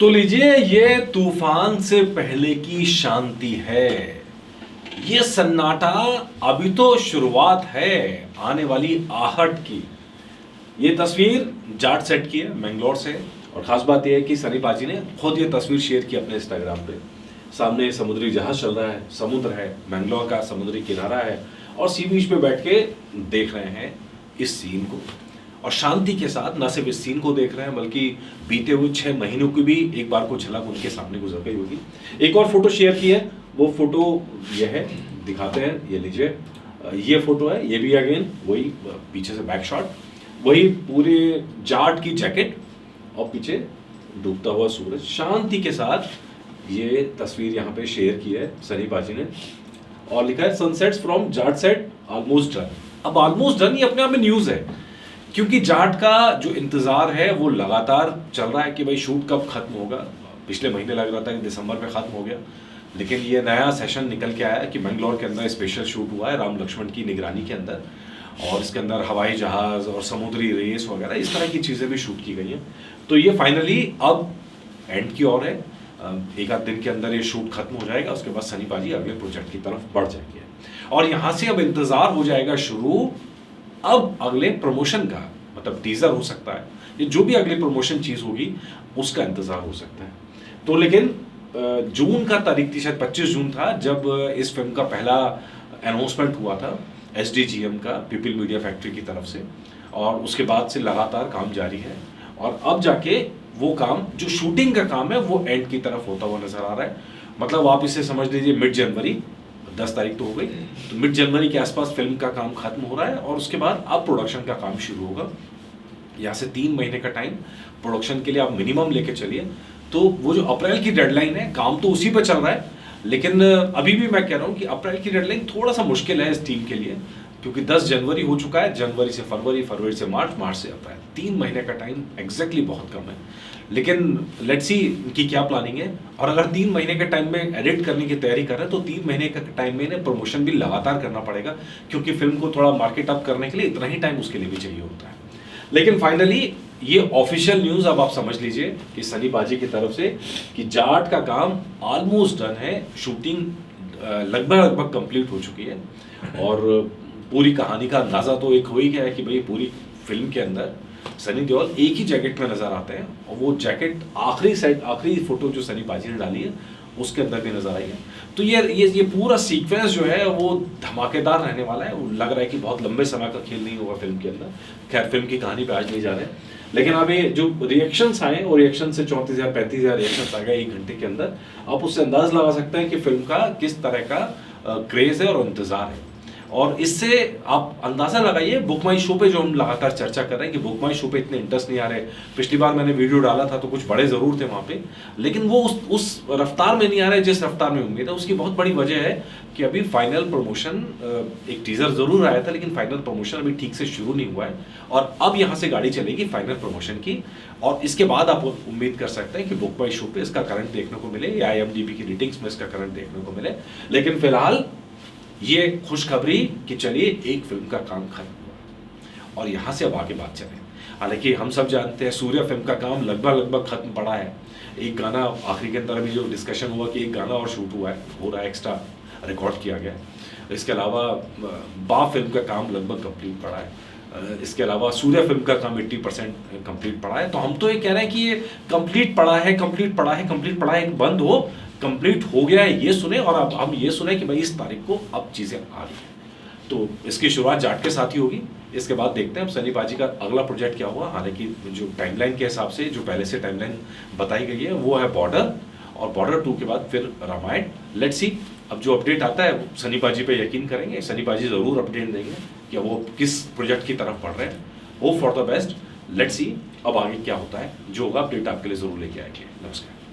तो लीजिए, ये तूफान से पहले की शांति है। ये सन्नाटा अभी तो शुरुआत है आने वाली आहट की। ये तस्वीर जाट सेट की है, मैंगलोर से। और खास बात यह है कि सनी पाजी ने खुद ये तस्वीर शेयर की अपने इंस्टाग्राम पे। सामने समुद्री जहाज चल रहा है, समुद्र है, मैंगलोर का समुद्री किनारा है, और सी बीच पे बैठ के देख रहे हैं इस सीन को। और शांति के साथ न सिर्फ इस सीन को देख रहे हैं, बल्कि बीते हुए 6 महीनों की भी एक बार को झलक उनके सामने गुजर गई होगी। एक और फोटो शेयर की है, वो फोटो ये है, दिखाते हैं, ये लीजिए। ये फोटो है, ये भी अगेन वही पीछे से बैक शॉट, वही पूरे जाट की जैकेट और पीछे डूबता हुआ सूरज। शांति के साथ ये तस्वीर यहाँ पे शेयर की है सनी पाजी ने, और लिखा है sunsets from Jat set almost done. अब ऑलमोस्ट डन ये अपने आप में न्यूज है, क्योंकि जाट का जो इंतजार है वो लगातार चल रहा है कि भाई शूट कब खत्म होगा। पिछले महीने लग रहा था कि दिसंबर में खत्म हो गया, लेकिन ये नया सेशन निकल के आया कि मैंगलोर के अंदर स्पेशल शूट हुआ है राम लक्ष्मण की निगरानी के अंदर, और इसके अंदर हवाई जहाज और समुद्री रेस वगैरह इस तरह की चीज़ें भी शूट की गई हैं। तो ये फाइनली अब एंड की ओर है। एक आध दिन के अंदर ये शूट खत्म हो जाएगा, उसके बाद सनी पाजी अगले प्रोजेक्ट की तरफ बढ़ जाएंगे, और यहाँ से अब इंतजार हो जाएगा शुरू अब अगले प्रमोशन का। मतलब टीजर हो सकता है, ये जो भी अगली प्रमोशन चीज होगी उसका इंतजार हो सकता है। तो लेकिन जून का तारीख थी, शायद 25 जून था, जब इस फिल्म का पहला अनाउंसमेंट हुआ था SDGM का, पीपल मीडिया फैक्ट्री की तरफ से, और उसके बाद से लगातार काम जारी है। और अब जाके वो काम, जो शूटिंग का काम है, वो एंड की तरफ होता हुआ नजर आ रहा है। मतलब आप इसे समझ लीजिए मिड जनवरी, 10 तारीख तो हो गई, तो मिड जनवरी के आसपास फिल्म का काम खत्म हो रहा है, और उसके बाद अब प्रोडक्शन का काम शुरू होगा। यहाँ से 3 महीने का टाइम प्रोडक्शन के लिए आप मिनिमम लेके चलिए। तो वो जो अप्रैल की डेडलाइन है, काम तो उसी पे चल रहा है, लेकिन अभी भी मैं कह रहा हूँ कि अप्रैल की डेडलाइन थोड़ा सा मुश्किल है इस टीम के लिए, क्योंकि 10 जनवरी हो चुका है, जनवरी से फरवरी, फरवरी से मार्च, मार्च से अप्रैल, 3 महीने का टाइम एग्जैक्टली बहुत कम है। लेकिन लेट्स सी इनकी क्या प्लानिंग है। और अगर 3 महीने के टाइम में एडिट करने की तैयारी कर रहे हैं, तो 3 महीने का टाइम में इन्हें प्रमोशन भी लगातार करना पड़ेगा, क्योंकि फिल्म को थोड़ा मार्केट अप करने के लिए इतना ही टाइम उसके लिए भी चाहिए होता है। लेकिन फाइनली ये ऑफिशियल न्यूज अब आप समझ लीजिए कि सनी पाजी की तरफ से कि जाट का काम ऑलमोस्ट डन है, शूटिंग लगभग कंप्लीट हो चुकी है, और पूरी कहानी का अंदाजा तो एक हो ही गया है कि भाई पूरी फिल्म के अंदर सनी देओल एक ही जैकेट में नजर आते हैं, और वो जैकेट आखिरी फोटो जो सनी पाजी ने डाली है उसके अंदर भी नजर आई है। तो ये पूरा सीक्वेंस जो है वो धमाकेदार रहने वाला है। लग रहा है कि बहुत लंबे समय का खेल नहीं होगा फिल्म के अंदर। खैर, फिल्म की कहानी पे आज नहीं जा रहे, लेकिन अब ये जो रिएक्शंस आए, और रिएक्शन से 34,000 35,000 रिएक्शंस आ गए 1 घंटे के अंदर, आप उससे अंदाज लगा सकते हैं कि फिल्म का किस तरह का क्रेज है और इंतजार है। और इससे आप अंदाजा लगाइए, बुक माई शो पे जो हम लगातार चर्चा कर रहे हैं कि बुक माई शो पे इतने इंटरेस्ट नहीं आ रहे। पिछली बार मैंने वीडियो डाला था तो कुछ बड़े जरूर थे वहां पे, लेकिन वो उस रफ्तार में नहीं आ रहे जिस रफ्तार में उम्मीद है। उसकी बहुत बड़ी वजह है कि अभी फाइनल प्रमोशन, एक टीजर जरूर आया था, लेकिन फाइनल प्रमोशन अभी ठीक से शुरू नहीं हुआ है, और अब यहाँ से गाड़ी चलेगी फाइनल प्रमोशन की। और इसके बाद आप उम्मीद कर सकते हैं कि बुक माई शो पे इसका करंट देखने को मिले, या IMDb की रेटिंग्स में इसका करंट देखने को मिले। लेकिन फिलहाल ये खुशखबरी कि चलिए एक फिल्म का काम खत्म हुआ, और यहां से अब आगे बात चले। हालांकि हम सब जानते हैं सूर्य फिल्म का काम लगभग खत्म पड़ा है। एक गाना आखिरी के अंदर अभी जो डिस्कशन हुआ कि एक गाना और शूट हुआ है, हो रहा है, एक्स्ट्रा रिकॉर्ड किया गया है। इसके अलावा बा फिल्म का काम लगभग कंप्लीट पड़ा है। इसके अलावा सूर्य फिल्म का काम 80% कंप्लीट पड़ा है। तो हम तो ये कह रहे हैं कि ये कंप्लीट पड़ा है, बंद हो, कंप्लीट हो गया है, ये सुने। और अब हम ये सुने कि भाई इस तारीख को अब चीजें आ रही हैं। तो इसकी शुरुआत जाट के साथ ही होगी। इसके बाद देखते हैं अब सनी पाजी का अगला प्रोजेक्ट क्या हुआ। हालांकि जो टाइमलाइन के हिसाब से जो पहले से टाइमलाइन बताई गई है वो है बॉर्डर, और बॉर्डर 2 के बाद फिर रामायण। लेट्स सी अब जो अपडेट आता है सनी पाजी पे यकीन करेंगे, सनी पाजी जरूर अपडेट देंगे कि वो किस प्रोजेक्ट की तरफ बढ़ रहे हैं। Hope for the best, let's see अब आगे क्या होता है। जो होगा अपडेट आपके लिए जरूर लेके आएंगे। नमस्कार।